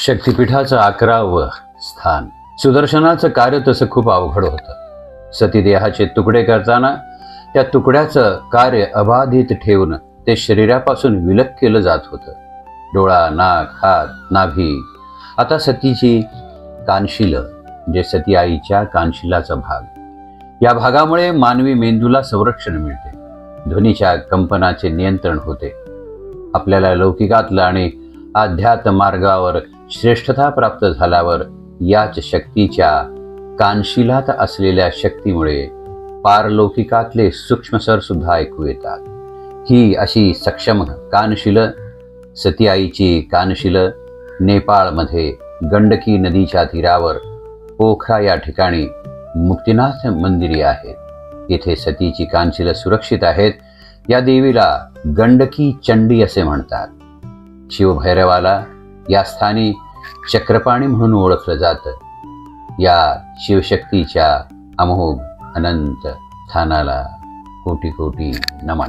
शक्तिपीठाचं 11वं स्थान. सुदर्शनाचं कार्य तसं खूप अवघड होतं. सतीदेहाचे तुकडे करताना त्या तुकड्याचं कार्य अबाधित ठेवून ते शरीरापासून विलग केलं जात होतं. डोळा, नाक, हात, नाभी. आता सतीची कानशिल म्हणजे सती आईच्या कानशिलाचा भाग. या भागामुळे मानवी मेंदूला संरक्षण मिळते. ध्वनीच्या कंपनाचे नियंत्रण होते. आपल्याला लौकिकातलं आणि अध्यात्म मार्गावर श्रेष्ठता प्राप्त झाल्यावर याच शक्तीच्या कानशिलात असलेल्या शक्तीमुळे पारलौकिकातले सूक्ष्मस्वर सुद्धा ऐकू येतात. ही अशी सक्षम कानशिल सती आईची कानशिल नेपाळमध्ये गंडकी नदीच्या तीरावर पोखरा या ठिकाणी मुक्तिनाथ मंदिरे आहेत. येथे सतीची कानशिल सुरक्षित आहेत. या देवीला गंडकी चंडी असे म्हणतात. शिवभैरवाला या स्थानी चक्रपाणी म्हणून ओळखलं जातं. या शिवशक्तीच्या अमोघ अनंत स्थानाला कोटी कोटी नमन.